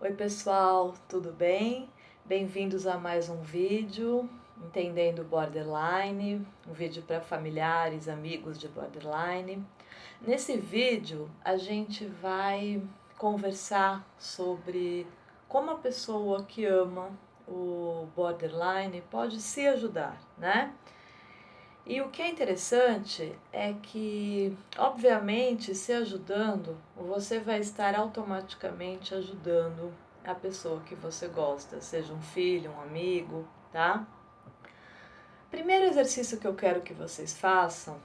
Oi pessoal, tudo bem? Bem-vindos a mais um vídeo, Entendendo Borderline, um vídeo para familiares, amigos de Borderline. Nesse vídeo a gente vai conversar sobre como a pessoa que ama o Borderline pode se ajudar, né? E o que é interessante é que, obviamente, se ajudando, você vai estar automaticamente ajudando a pessoa que você gosta, seja um filho, um amigo, tá? Primeiro exercício que eu quero que vocês façam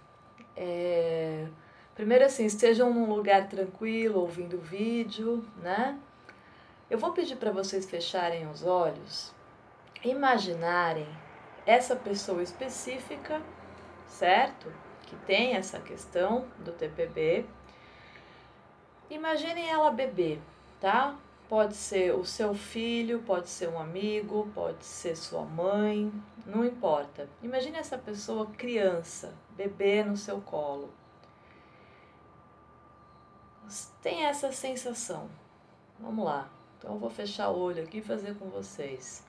é... Primeiro assim, estejam num lugar tranquilo, ouvindo o vídeo, né? Eu vou pedir para vocês fecharem os olhos, imaginarem essa pessoa específica, certo? Que tem essa questão do TPB. Imaginem ela bebê, tá? Pode ser o seu filho, pode ser um amigo, pode ser sua mãe, não importa. Imagine essa pessoa criança, bebê no seu colo. Tem essa sensação. Vamos lá. Então eu vou fechar o olho aqui e fazer com vocês.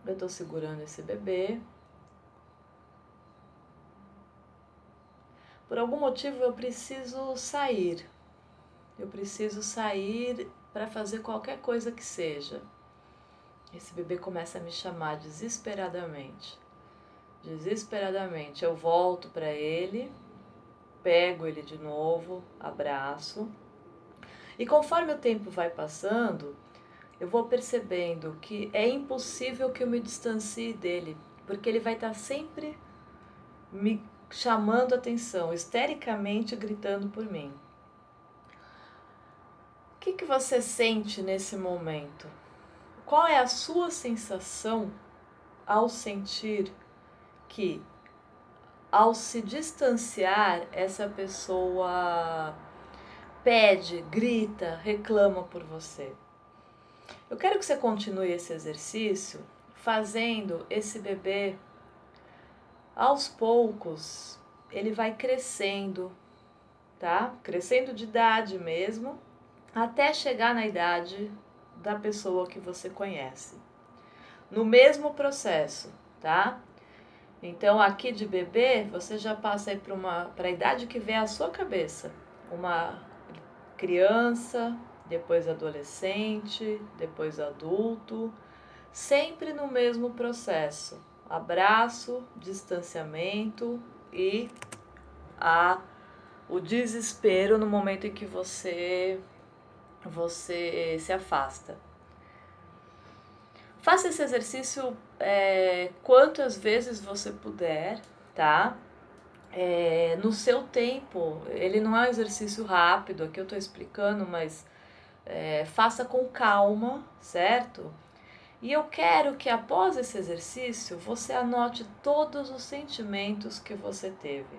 Eu estou segurando esse bebê. Por algum motivo eu preciso sair. Eu preciso sair para fazer qualquer coisa que seja. Esse bebê começa a me chamar desesperadamente. Desesperadamente. Eu volto para ele, pego ele de novo, abraço. E conforme o tempo vai passando, eu vou percebendo que é impossível que eu me distancie dele, porque ele vai estar sempre me chamando a atenção, histericamente gritando por mim. O que você sente nesse momento? Qual é a sua sensação ao sentir que, ao se distanciar, essa pessoa pede, grita, reclama por você? Eu quero que você continue esse exercício fazendo esse bebê, aos poucos, ele vai crescendo, tá? Crescendo de idade mesmo, até chegar na idade da pessoa que você conhece. No mesmo processo, tá? Então aqui de bebê, você já passa aí para a idade que vem à sua cabeça. Uma criança, depois adolescente, depois adulto, sempre no mesmo processo. Abraço, distanciamento e o desespero no momento em que você se afasta. Faça esse exercício quantas vezes você puder, tá? No seu tempo. Ele não é um exercício rápido, aqui eu estou explicando, mas faça com calma, certo? E eu quero que após esse exercício você anote todos os sentimentos que você teve.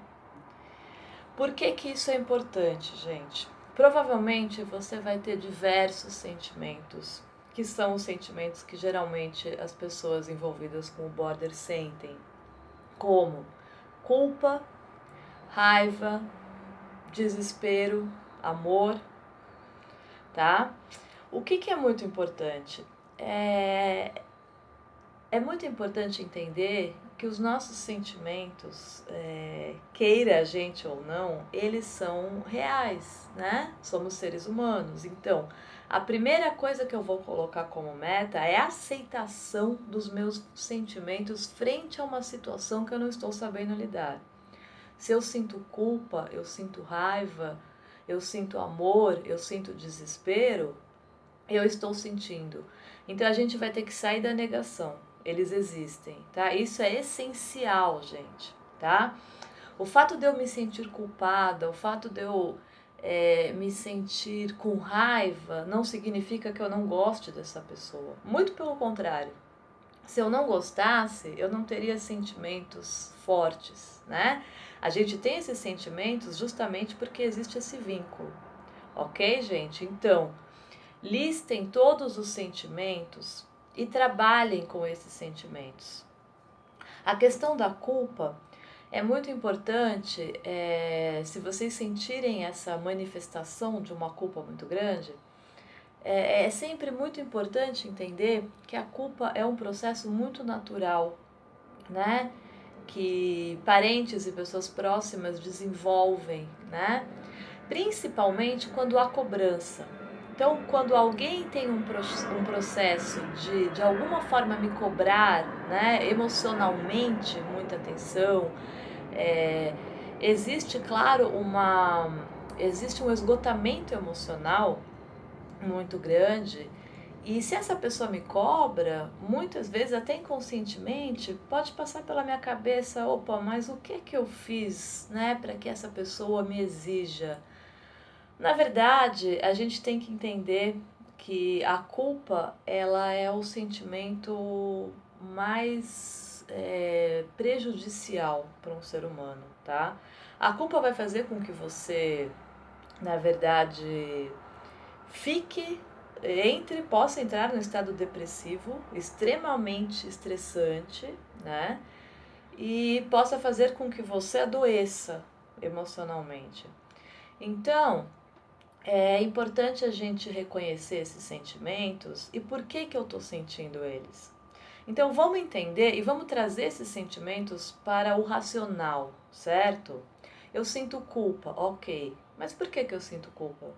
Por que que isso é importante, gente? Provavelmente você vai ter diversos sentimentos, que são os sentimentos que geralmente as pessoas envolvidas com o border sentem, como culpa, raiva, desespero, amor, tá? O que é muito importante? É muito importante entender que os nossos sentimentos, queira a gente ou não, eles são reais, né? Somos seres humanos. Então, a primeira coisa que eu vou colocar como meta é a aceitação dos meus sentimentos frente a uma situação que eu não estou sabendo lidar. Se eu sinto culpa, eu sinto raiva, eu sinto amor, eu sinto desespero, eu estou sentindo. Então a gente vai ter que sair da negação. Eles existem, tá? Isso é essencial, gente, tá? O fato de eu me sentir culpada, o fato de eu me sentir com raiva, não significa que eu não goste dessa pessoa. Muito pelo contrário. Se eu não gostasse, eu não teria sentimentos fortes, né? A gente tem esses sentimentos justamente porque existe esse vínculo, ok, gente? Então, listem todos os sentimentos e trabalhem com esses sentimentos. A questão da culpa é muito importante. Se vocês sentirem essa manifestação de uma culpa muito grande, É sempre muito importante entender que a culpa é um processo muito natural, né? Que parentes e pessoas próximas desenvolvem, né? Principalmente quando há cobrança. Então, quando alguém tem um processo de alguma forma me cobrar, né, emocionalmente, muita atenção, é, existe, claro, existe um esgotamento emocional muito grande. E se essa pessoa me cobra, muitas vezes, até inconscientemente, pode passar pela minha cabeça, opa, mas o que eu fiz, né, para que essa pessoa me exija? Na verdade, a gente tem que entender que a culpa, ela é o sentimento mais prejudicial para um ser humano, tá? A culpa vai fazer com que você, na verdade, possa entrar no estado depressivo, extremamente estressante, né? E possa fazer com que você adoeça emocionalmente. Então, é importante a gente reconhecer esses sentimentos e por que eu estou sentindo eles. Então, vamos entender e vamos trazer esses sentimentos para o racional, certo? Eu sinto culpa, ok. Mas por que eu sinto culpa?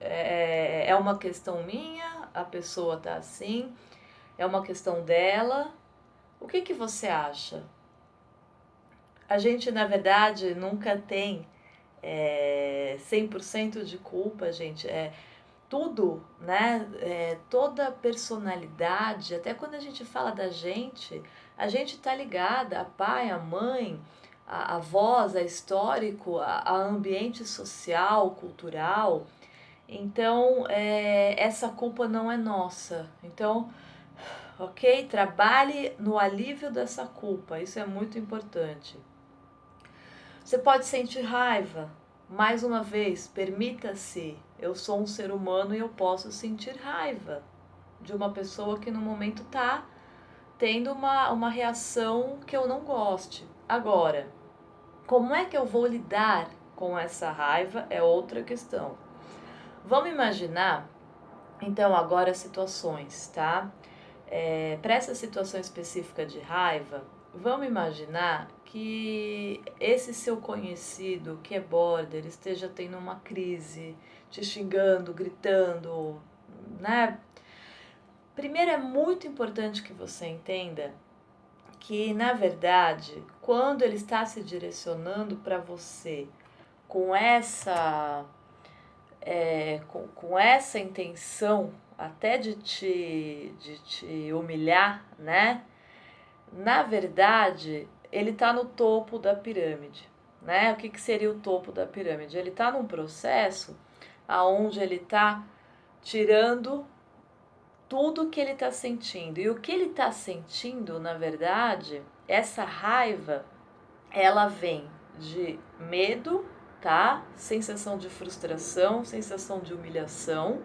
É uma questão minha, a pessoa tá assim, é uma questão dela. O que você acha? A gente, na verdade, nunca tem 100% de culpa, gente. Tudo, né? Toda personalidade, até quando a gente fala da gente, a gente tá ligada a pai, a mãe, a voz, a histórico, a ambiente social, cultural. Então, essa culpa não é nossa. Então, ok? Trabalhe no alívio dessa culpa, isso é muito importante. Você pode sentir raiva. Mais uma vez, permita-se. Eu sou um ser humano e eu posso sentir raiva de uma pessoa que no momento está tendo uma reação que eu não goste. Agora, como é que eu vou lidar com essa raiva é outra questão. Vamos imaginar, então, agora situações, tá? Para essa situação específica de raiva, vamos imaginar que esse seu conhecido que é border esteja tendo uma crise, te xingando, gritando, né? Primeiro, é muito importante que você entenda que, na verdade, quando ele está se direcionando para você com com essa intenção até de te humilhar, né? Na verdade, ele está no topo da pirâmide, né? O que seria o topo da pirâmide? Ele está num processo aonde ele está tirando tudo que ele está sentindo. E o que ele está sentindo, na verdade, essa raiva, ela vem de medo, tá? Sensação de frustração, sensação de humilhação,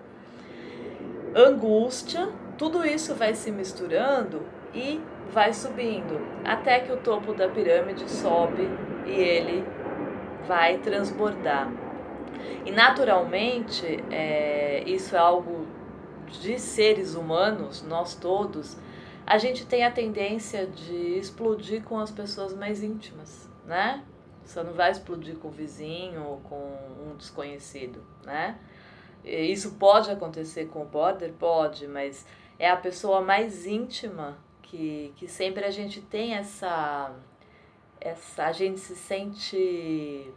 angústia, tudo isso vai se misturando e vai subindo, até que o topo da pirâmide sobe e ele vai transbordar. E naturalmente, isso é algo de seres humanos, nós todos, a gente tem a tendência de explodir com as pessoas mais íntimas, né? Você não vai explodir com o vizinho ou com um desconhecido, né? Isso pode acontecer com o border? Pode, mas é a pessoa mais íntima que sempre a gente tem a gente se sente...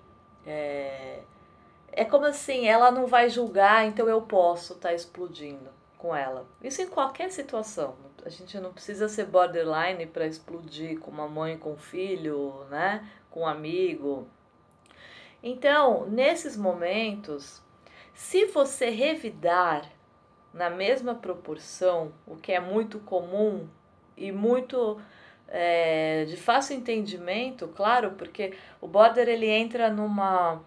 É como assim, ela não vai julgar, então eu posso estar explodindo com ela. Isso em qualquer situação. A gente não precisa ser borderline para explodir com uma mãe, com um filho, né? Com um amigo. Então, nesses momentos, se você revidar na mesma proporção, o que é muito comum e muito de fácil entendimento, claro, porque o border ele entra numa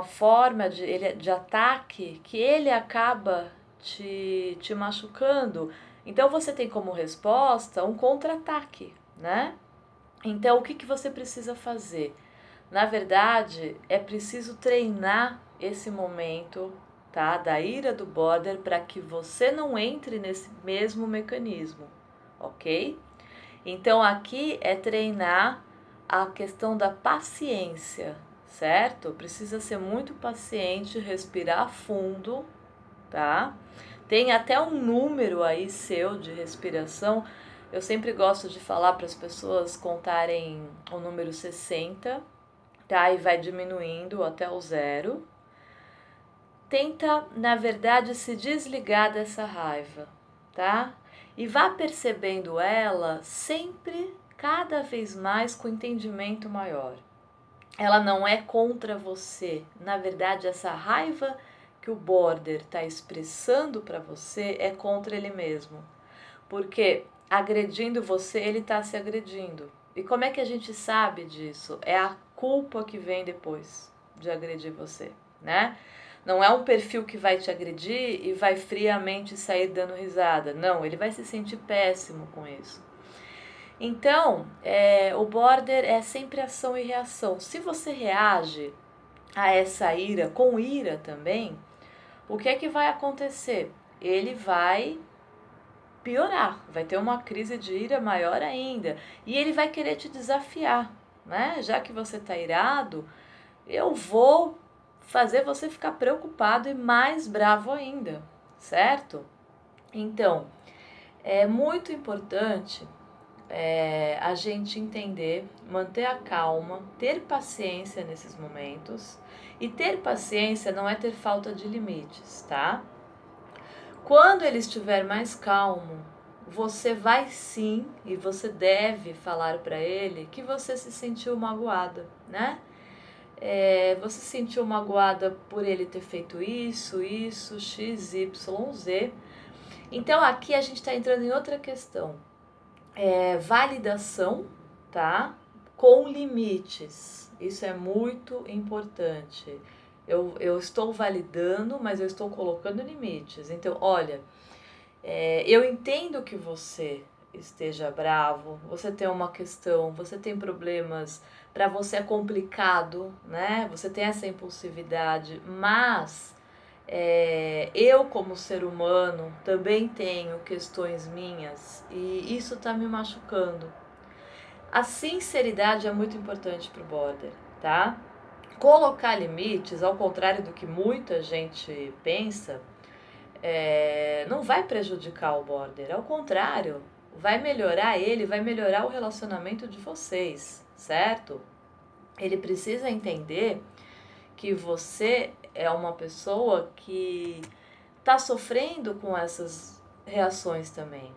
forma de ataque que ele acaba te machucando. Então você tem como resposta um contra-ataque, né? Então o que você precisa fazer? Na verdade, é preciso treinar esse momento, tá? Da ira do border para que você não entre nesse mesmo mecanismo, ok? Então aqui é treinar a questão da paciência, certo? Precisa ser muito paciente, respirar fundo, tá? Tem até um número aí seu de respiração. Eu sempre gosto de falar para as pessoas contarem o número 60, tá? E vai diminuindo até o 0. Tenta, na verdade, se desligar dessa raiva, tá? E vá percebendo ela sempre, cada vez mais, com entendimento maior. Ela não é contra você. Na verdade, essa raiva que o border está expressando para você é contra ele mesmo. Porque agredindo você, ele está se agredindo. E como é que a gente sabe disso? É a culpa que vem depois de agredir você, né? Não é um perfil que vai te agredir e vai friamente sair dando risada. Não, ele vai se sentir péssimo com isso. Então, o border é sempre ação e reação. Se você reage a essa ira com ira também, o que é que vai acontecer? Ele vai piorar, vai ter uma crise de ira maior ainda. E ele vai querer te desafiar, né? Já que você está irado, eu vou fazer você ficar preocupado e mais bravo ainda, certo? Então, é muito importante a gente entender, manter a calma, ter paciência nesses momentos. E ter paciência não é ter falta de limites, tá? Quando ele estiver mais calmo, você vai sim e você deve falar para ele que você se sentiu magoada, né? Você se sentiu magoada por ele ter feito isso, x, y, z. Então aqui a gente está entrando em outra questão. Validação, tá? Com limites. Isso é muito importante. Eu estou validando, mas eu estou colocando limites. Então, olha, eu entendo que você esteja bravo, você tem uma questão, você tem problemas, para você é complicado, né? Você tem essa impulsividade, mas eu como ser humano também tenho questões minhas e isso tá me machucando. A sinceridade é muito importante pro border, tá? Colocar limites, ao contrário do que muita gente pensa, não vai prejudicar o border, ao contrário, vai melhorar ele, vai melhorar o relacionamento de vocês, certo? Ele precisa entender que você é uma pessoa que está sofrendo com essas reações também,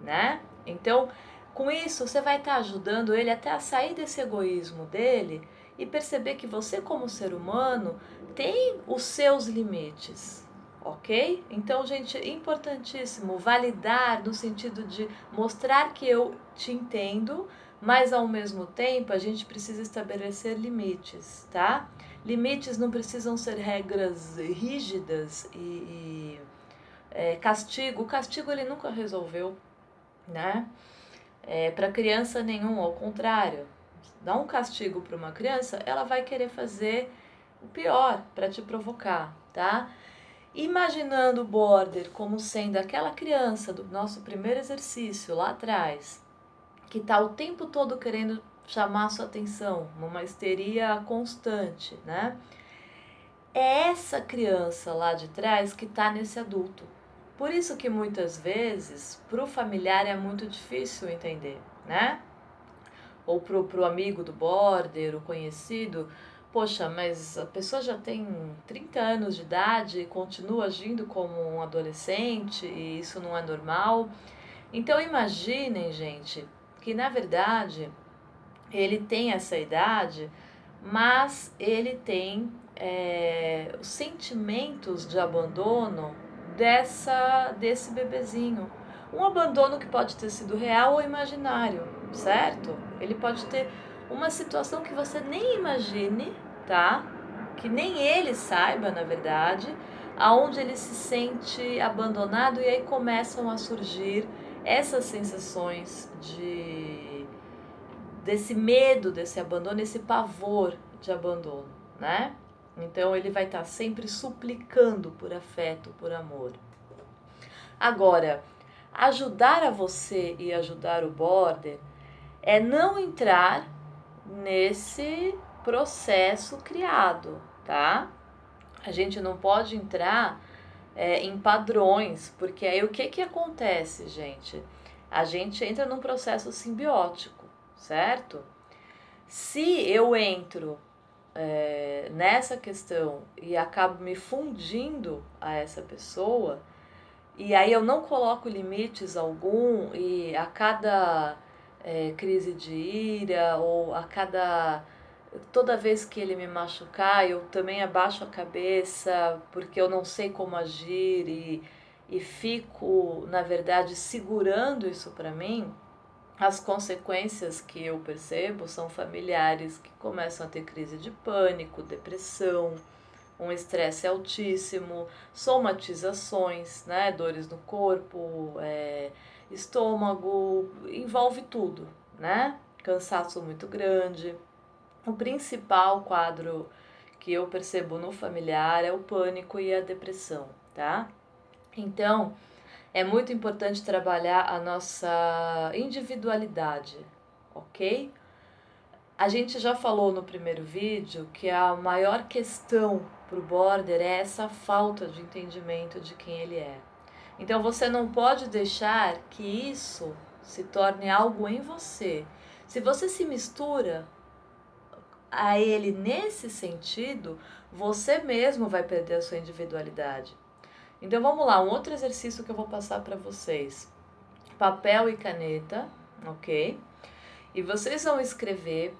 né? Então, com isso, você vai estar ajudando ele até a sair desse egoísmo dele e perceber que você, como ser humano, tem os seus limites, ok? Então, gente, importantíssimo validar no sentido de mostrar que eu te entendo, mas ao mesmo tempo a gente precisa estabelecer limites, tá? Limites não precisam ser regras rígidas e castigo. O castigo ele nunca resolveu, né? Para criança nenhum, ao contrário. Dá um castigo para uma criança, ela vai querer fazer o pior para te provocar, tá? Imaginando o border como sendo aquela criança do nosso primeiro exercício lá atrás, que está o tempo todo querendo chamar a sua atenção, numa histeria constante, né? É essa criança lá de trás que está nesse adulto. Por isso que muitas vezes, para o familiar é muito difícil entender, né? Ou pro amigo do border, o conhecido, poxa, mas a pessoa já tem 30 anos de idade e continua agindo como um adolescente e isso não é normal. Então imaginem, gente, que na verdade ele tem essa idade, mas ele tem os sentimentos de abandono desse bebezinho. Um abandono que pode ter sido real ou imaginário, certo? Ele pode ter uma situação que você nem imagine, tá? Que nem ele saiba, na verdade, aonde ele se sente abandonado e aí começam a surgir essas sensações desse medo desse abandono, esse pavor de abandono, né? Então ele vai estar sempre suplicando por afeto, por amor. Agora, ajudar a você e ajudar o border é não entrar nesse processo criado, tá? A gente não pode entrar em padrões, porque aí o que acontece, gente? A gente entra num processo simbiótico, certo? Se eu entro nessa questão e acabo me fundindo a essa pessoa, e aí eu não coloco limites algum, e a cada crise de ira, ou a cada toda vez que ele me machucar, eu também abaixo a cabeça porque eu não sei como agir e fico, na verdade, segurando isso para mim. As consequências que eu percebo são familiares que começam a ter crise de pânico, depressão, um estresse altíssimo, somatizações, né, dores no corpo, estômago, envolve tudo, né? Cansaço muito grande. O principal quadro que eu percebo no familiar é o pânico e a depressão, tá? Então, é muito importante trabalhar a nossa individualidade, ok? A gente já falou no primeiro vídeo que a maior questão para o border é essa falta de entendimento de quem ele é. Então você não pode deixar que isso se torne algo em você. Se você se mistura a ele nesse sentido, você mesmo vai perder a sua individualidade. Então vamos lá, um outro exercício que eu vou passar para vocês. Papel e caneta, ok? E vocês vão escrever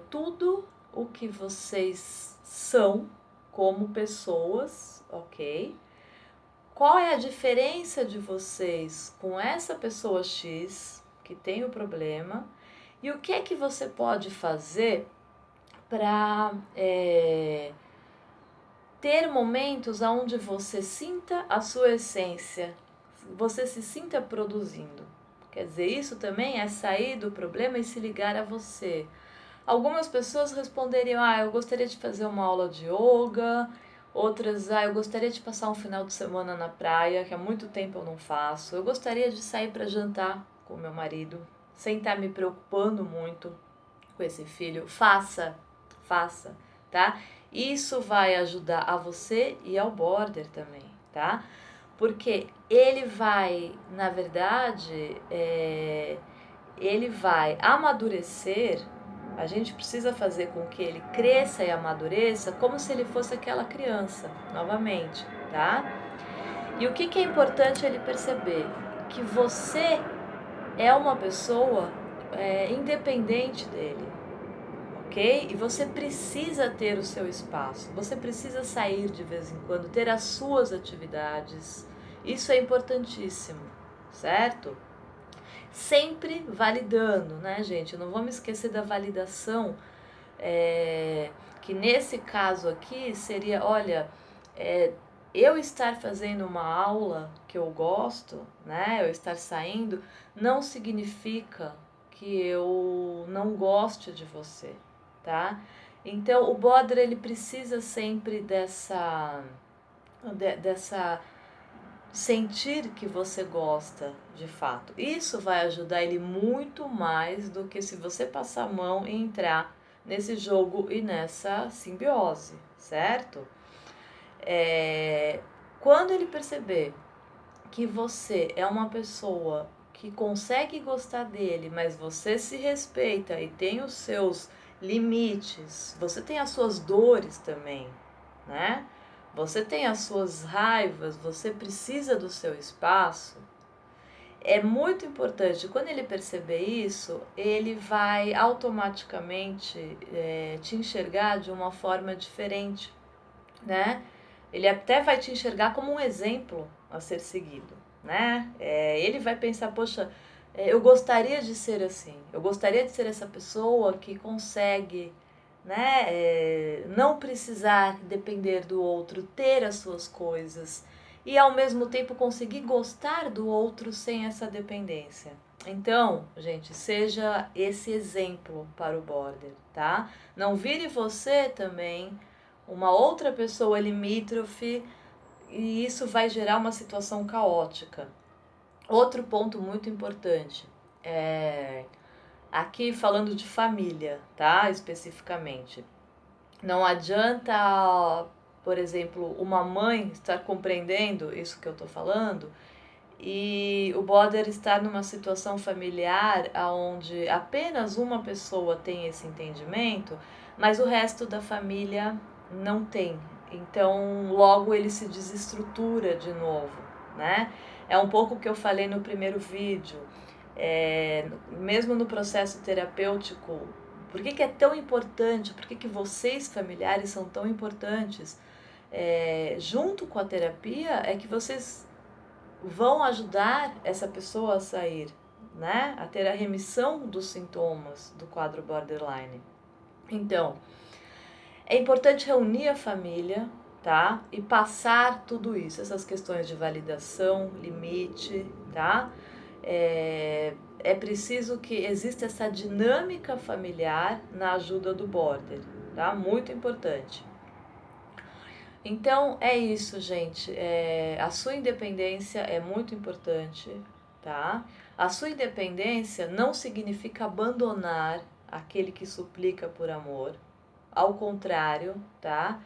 tudo o que vocês são como pessoas, ok? Qual é a diferença de vocês com essa pessoa X que tem o problema? E o que é que você pode fazer para ter momentos onde você sinta a sua essência, você se sinta produzindo. Quer dizer, isso também é sair do problema e se ligar a você. Algumas pessoas responderiam, eu gostaria de fazer uma aula de yoga. Outras, eu gostaria de passar um final de semana na praia, que há muito tempo eu não faço. Eu gostaria de sair para jantar com meu marido, sem estar me preocupando muito com esse filho. Faça, tá? Isso vai ajudar a você e ao border também, tá? Porque ele vai, na verdade, ele vai amadurecer. A gente precisa fazer com que ele cresça e amadureça como se ele fosse aquela criança, novamente, tá? E o que é importante ele perceber? Que você é uma pessoa independente dele, ok? E você precisa ter o seu espaço, você precisa sair de vez em quando, ter as suas atividades. Isso é importantíssimo, certo? Sempre validando, né, gente? Não vamos esquecer da validação, que nesse caso aqui seria, olha, eu estar fazendo uma aula que eu gosto, né, eu estar saindo, não significa que eu não goste de você, tá? Então, o border, ele precisa sempre dessa sentir que você gosta de fato. Isso vai ajudar ele muito mais do que se você passar a mão e entrar nesse jogo e nessa simbiose, certo? Quando ele perceber que você é uma pessoa que consegue gostar dele, mas você se respeita e tem os seus limites, você tem as suas dores também, né? Você tem as suas raivas, você precisa do seu espaço. É muito importante, quando ele perceber isso, ele vai automaticamente te enxergar de uma forma diferente, né? Ele até vai te enxergar como um exemplo a ser seguido, né? Ele vai pensar, poxa, eu gostaria de ser assim, eu gostaria de ser essa pessoa que consegue, né, não precisar depender do outro, ter as suas coisas e ao mesmo tempo conseguir gostar do outro sem essa dependência. Então, gente, seja esse exemplo para o border, tá? Não vire você também uma outra pessoa limítrofe, e isso vai gerar uma situação caótica. Outro ponto muito importante, aqui falando de família, tá? Especificamente. Não adianta, por exemplo, uma mãe estar compreendendo isso que eu estou falando e o border estar numa situação familiar onde apenas uma pessoa tem esse entendimento, mas o resto da família não tem. Então, logo ele se desestrutura de novo, né? É um pouco o que eu falei no primeiro vídeo. Mesmo no processo terapêutico, por que é tão importante, por que vocês familiares são tão importantes? Junto com a terapia é que vocês vão ajudar essa pessoa a sair, né? A ter a remissão dos sintomas do quadro borderline. Então, é importante reunir a família, tá? E passar tudo isso, essas questões de validação, limite, tá? É preciso que exista essa dinâmica familiar na ajuda do border, tá? Muito importante. Então é isso, gente. A sua independência é muito importante, tá? A sua independência não significa abandonar aquele que suplica por amor. Ao contrário, tá?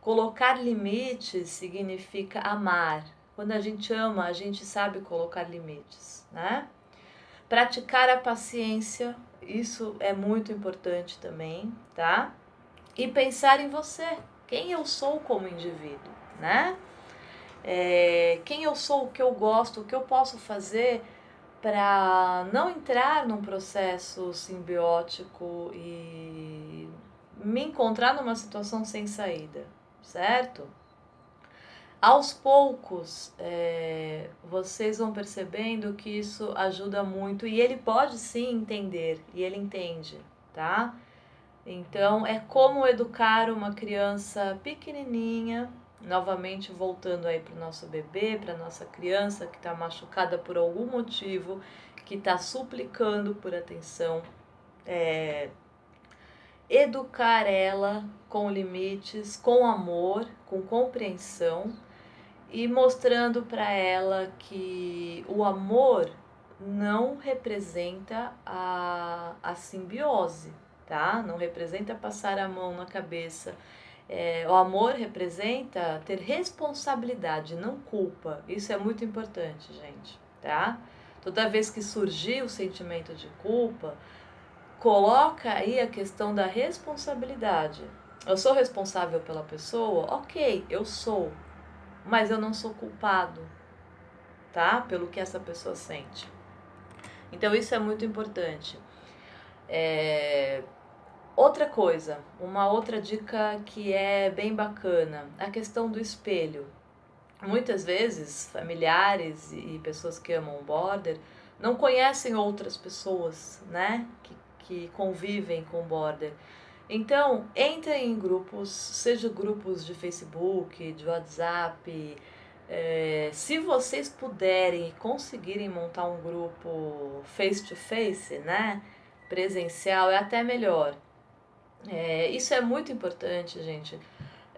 Colocar limites significa amar. Quando a gente ama, a gente sabe colocar limites, né? Praticar a paciência, isso é muito importante também, tá? E pensar em você, quem eu sou como indivíduo, né? Quem eu sou, o que eu gosto, o que eu posso fazer para não entrar num processo simbiótico e me encontrar numa situação sem saída, certo? Aos poucos, vocês vão percebendo que isso ajuda muito e ele pode sim entender, e ele entende, tá? Então, é como educar uma criança pequenininha, novamente voltando aí para o nosso bebê, para a nossa criança que está machucada por algum motivo, que está suplicando por atenção, educar ela com limites, com amor, com compreensão e mostrando para ela que o amor não representa a simbiose, tá? Não representa passar a mão na cabeça. O amor representa ter responsabilidade, não culpa. Isso é muito importante, gente, tá? Toda vez que surgir o sentimento de culpa, coloca aí a questão da responsabilidade. Eu sou responsável pela pessoa? Ok, eu sou, mas eu não sou culpado, tá? Pelo que essa pessoa sente. Então isso é muito importante. Outra coisa, uma outra dica que é bem bacana, a questão do espelho. Muitas vezes, familiares e pessoas que amam o border não conhecem outras pessoas, né, que convivem com o border. Então, entrem em grupos, seja grupos de Facebook, de WhatsApp. Se vocês puderem e conseguirem montar um grupo face to face, né, presencial, é até melhor. Isso é muito importante, gente.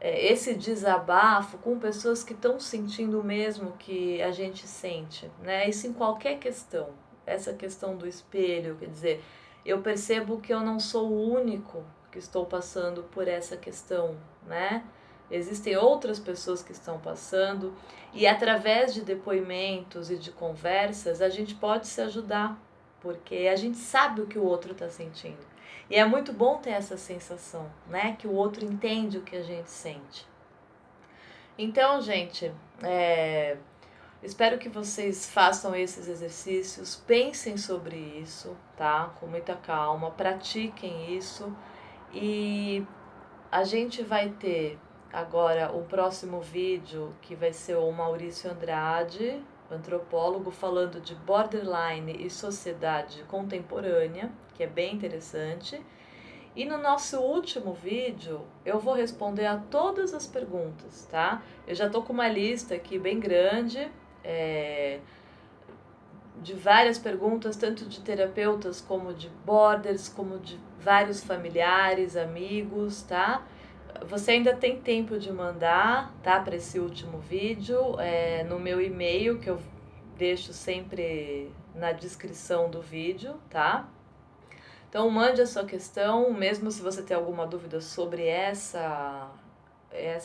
Esse desabafo com pessoas que estão sentindo o mesmo que a gente sente, né? Isso em qualquer questão. Essa questão do espelho, quer dizer, eu percebo que eu não sou o único que estou passando por essa questão, né? Existem outras pessoas que estão passando e através de depoimentos e de conversas a gente pode se ajudar, porque a gente sabe o que o outro está sentindo. E é muito bom ter essa sensação, né? Que o outro entende o que a gente sente. Então, gente, espero que vocês façam esses exercícios, pensem sobre isso, tá? Com muita calma, pratiquem isso. E a gente vai ter agora o próximo vídeo, que vai ser o Maurício Andrade, antropólogo, falando de borderline e sociedade contemporânea, que é bem interessante. E no nosso último vídeo, eu vou responder a todas as perguntas, tá? Eu já tô com uma lista aqui bem grande, de várias perguntas, tanto de terapeutas como de borders, como de vários familiares, amigos, tá? você ainda tem tempo de mandar, tá? Para esse último vídeo, no meu e-mail, que eu deixo sempre na descrição do vídeo, tá? Então mande a sua questão, mesmo se você tem alguma dúvida sobre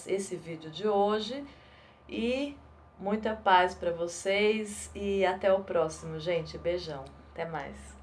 esse vídeo de hoje. E muita paz para vocês e até o próximo, gente. Beijão. Até mais.